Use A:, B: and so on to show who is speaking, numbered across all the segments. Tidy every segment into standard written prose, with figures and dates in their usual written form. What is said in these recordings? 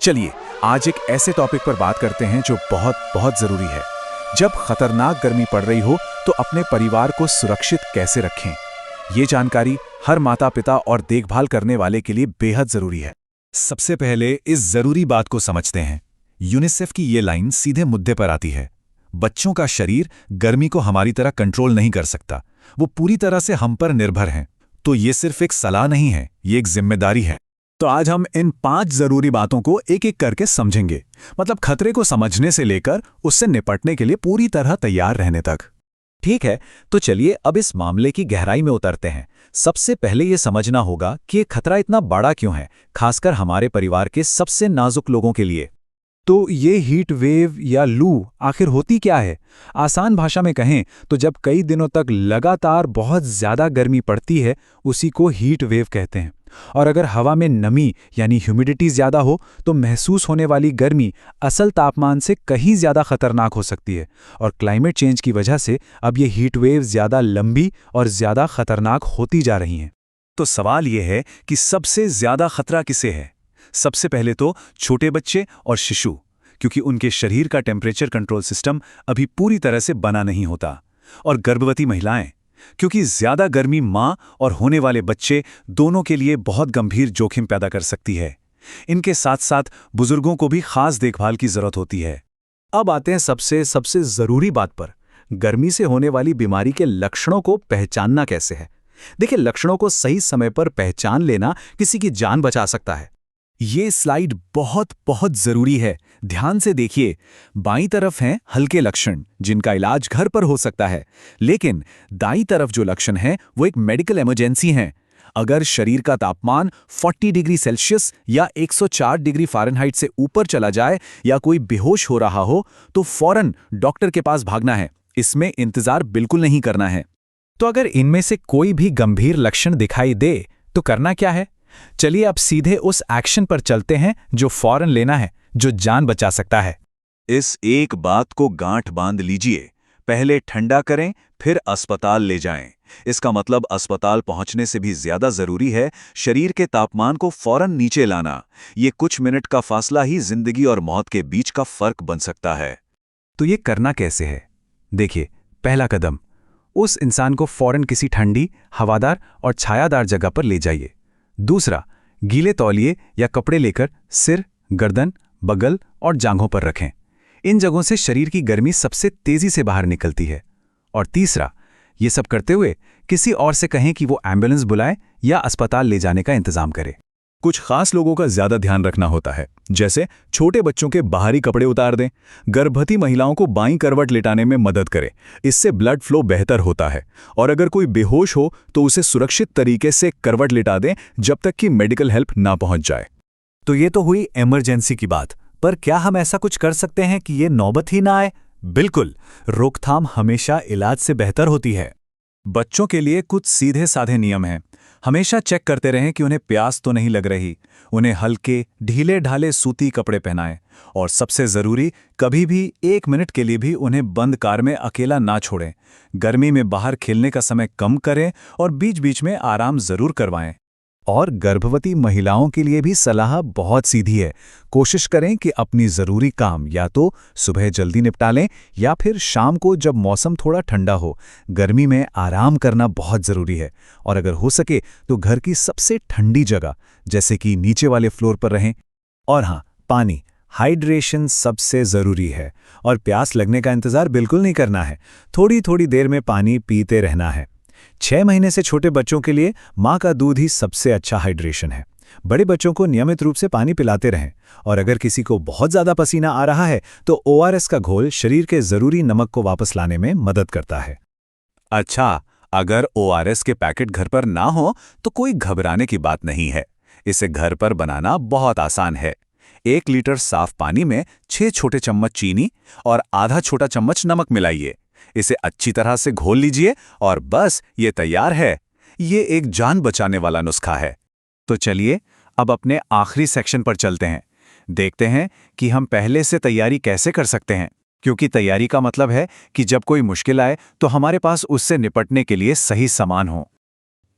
A: चलिए आज एक ऐसे टॉपिक पर बात करते हैं जो बहुत बहुत जरूरी है। जब खतरनाक गर्मी पड़ रही हो तो अपने परिवार को सुरक्षित कैसे रखें, ये जानकारी हर माता पिता और देखभाल करने वाले के लिए बेहद जरूरी है। सबसे पहले इस जरूरी बात को समझते हैं। यूनिसेफ की ये लाइन सीधे मुद्दे पर आती है। बच्चों का शरीर गर्मी को हमारी तरह कंट्रोल नहीं कर सकता, वो पूरी तरह से हम पर निर्भर हैं। तो ये सिर्फ एक सलाह नहीं है, ये एक जिम्मेदारी है। तो आज हम इन 5 जरूरी बातों को एक एक करके समझेंगे, मतलब खतरे को समझने से लेकर उससे निपटने के लिए पूरी तरह तैयार रहने तक।
B: ठीक है, तो चलिए अब इस मामले की गहराई में उतरते हैं। सबसे पहले ये समझना होगा कि ये खतरा इतना बड़ा क्यों है, खासकर हमारे परिवार के सबसे नाजुक लोगों के लिए।
A: तो ये हीट वेव या लू आखिर होती क्या है? आसान भाषा में कहें तो जब कई दिनों तक लगातार बहुत ज़्यादा गर्मी पड़ती है, उसी को हीट वेव कहते हैं। और अगर हवा में नमी यानी ह्यूमिडिटी ज़्यादा हो तो महसूस होने वाली गर्मी असल तापमान से कहीं ज़्यादा खतरनाक हो सकती है। और क्लाइमेट चेंज की वजह से अब ये हीट वेव ज़्यादा लंबी और ज़्यादा खतरनाक होती जा रही हैं। तो सवाल ये है कि सबसे ज़्यादा खतरा किसे है? सबसे पहले तो छोटे बच्चे और शिशु, क्योंकि उनके शरीर का टेम्परेचर कंट्रोल सिस्टम अभी पूरी तरह से बना नहीं होता। और गर्भवती महिलाएं, क्योंकि ज्यादा गर्मी मां और होने वाले बच्चे दोनों के लिए बहुत गंभीर जोखिम पैदा कर सकती है। इनके साथ साथ बुजुर्गों को भी खास देखभाल की जरूरत होती है।
B: अब आते हैं सबसे जरूरी बात पर, गर्मी से होने वाली बीमारी के लक्षणों को पहचानना कैसे है। देखिए, लक्षणों को सही समय पर पहचान लेना किसी की जान बचा सकता है।
A: ये स्लाइड बहुत बहुत जरूरी है, ध्यान से देखिए। बाईं तरफ हैं हल्के लक्षण जिनका इलाज घर पर हो सकता है, लेकिन दाईं तरफ जो लक्षण हैं वो एक मेडिकल इमरजेंसी हैं। अगर शरीर का तापमान 40 डिग्री सेल्सियस या 104 डिग्री फ़ारेनहाइट से ऊपर चला जाए या कोई बेहोश हो रहा हो तो फौरन डॉक्टर के पास भागना है। इसमें इंतजार बिल्कुल नहीं करना है।
B: तो अगर इनमें से कोई भी गंभीर लक्षण दिखाई दे तो करना क्या है? चलिए अब सीधे उस एक्शन पर चलते हैं जो फौरन लेना है, जो जान बचा सकता है।
C: इस एक बात को गांठ बांध लीजिए, पहले ठंडा करें फिर अस्पताल ले जाएं। इसका मतलब अस्पताल पहुंचने से भी ज्यादा जरूरी है शरीर के तापमान को फौरन नीचे लाना। ये कुछ मिनट का फासला ही जिंदगी और मौत के बीच का फर्क बन सकता है।
A: तो ये करना कैसे है? देखिए, पहला कदम, उस इंसान को फौरन किसी ठंडी, हवादार और छायादार जगह पर ले जाइए। दूसरा, गीले तौलिए या कपड़े लेकर सिर, गर्दन, बगल और जांघों पर रखें। इन जगहों से शरीर की गर्मी सबसे तेजी से बाहर निकलती है। और तीसरा, ये सब करते हुए किसी और से कहें कि वो एम्बुलेंस बुलाए या अस्पताल ले जाने का इंतजाम करे।
C: कुछ खास लोगों का ज्यादा ध्यान रखना होता है, जैसे छोटे बच्चों के बाहरी कपड़े उतार दें, गर्भवती महिलाओं को बाईं करवट लेटाने में मदद करें, इससे ब्लड फ्लो बेहतर होता है। और अगर कोई बेहोश हो तो उसे सुरक्षित तरीके से करवट लिटा दें जब तक कि मेडिकल हेल्प ना पहुंच जाए।
B: तो ये तो हुई इमरजेंसी की बात, पर क्या हम ऐसा कुछ कर सकते हैं कि ये नौबत ही ना आए? बिल्कुल, रोकथाम हमेशा इलाज से बेहतर होती है।
A: बच्चों के लिए कुछ सीधे साधे नियम हैं। हमेशा चेक करते रहें कि उन्हें प्यास तो नहीं लग रही। उन्हें हल्के ढीले ढाले सूती कपड़े पहनाएं। और सबसे ज़रूरी, कभी भी 1 मिनट के लिए भी उन्हें बंद कार में अकेला ना छोड़ें। गर्मी में बाहर खेलने का समय कम करें और बीच बीच में आराम ज़रूर करवाएं।
B: और गर्भवती महिलाओं के लिए भी सलाह बहुत सीधी है। कोशिश करें कि अपनी ज़रूरी काम या तो सुबह जल्दी निपटा लें या फिर शाम को जब मौसम थोड़ा ठंडा हो। गर्मी में आराम करना बहुत ज़रूरी है। और अगर हो सके तो घर की सबसे ठंडी जगह जैसे कि नीचे वाले फ्लोर पर रहें। और हाँ, पानी, हाइड्रेशन सबसे ज़रूरी है। और प्यास लगने का इंतज़ार बिल्कुल नहीं करना है। थोड़ी थोड़ी देर में पानी पीते रहना है। 6 महीने से छोटे बच्चों के लिए माँ का दूध ही सबसे अच्छा हाइड्रेशन है। बड़े बच्चों को नियमित रूप से पानी पिलाते रहें। और अगर किसी को बहुत ज़्यादा पसीना आ रहा है तो ORS का घोल शरीर के ज़रूरी नमक को वापस लाने में मदद करता है।
C: अच्छा, अगर ORS के पैकेट घर पर ना हो तो कोई घबराने की बात नहीं है। इसे घर पर बनाना बहुत आसान है। 1 लीटर साफ पानी में 6 छोटे चम्मच चीनी और आधा छोटा चम्मच नमक मिलाइए। इसे अच्छी तरह से घोल लीजिए और बस ये तैयार है। ये एक जान बचाने वाला नुस्खा है।
A: तो चलिए अब अपने आखिरी सेक्शन पर चलते हैं। देखते हैं कि हम पहले से तैयारी कैसे कर सकते हैं, क्योंकि तैयारी का मतलब है कि जब कोई मुश्किल आए तो हमारे पास उससे निपटने के लिए सही सामान हो।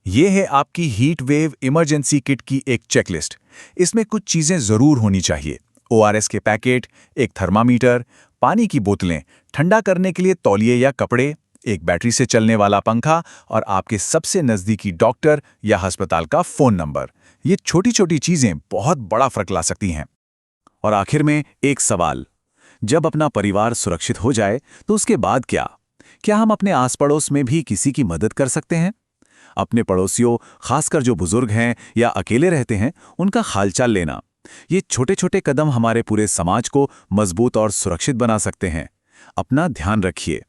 A: ये है आपकी हीट वेव इमरजेंसी किट की एक चेकलिस्ट। इसमें कुछ चीज़ें ज़रूर होनी चाहिए।
C: ORS के पैकेट, एक थर्मामीटर, पानी की बोतलें, ठंडा करने के लिए तौलिए या कपड़े, एक बैटरी से चलने वाला पंखा और आपके सबसे नज़दीकी डॉक्टर या अस्पताल का फ़ोन नंबर। ये छोटी-छोटी चीज़ें बहुत बड़ा फ़र्क ला सकती हैं। और आखिर में एक सवाल, जब अपना परिवार सुरक्षित हो जाए तो उसके बाद क्या? क्या हम अपने आस-पड़ोस में भी किसी की मदद कर सकते हैं? अपने पड़ोसियों, खासकर जो बुजुर्ग हैं या अकेले रहते हैं, उनका हालचाल लेना। ये छोटे-छोटे कदम हमारे पूरे समाज को मजबूत और सुरक्षित बना सकते हैं। अपना ध्यान रखिए।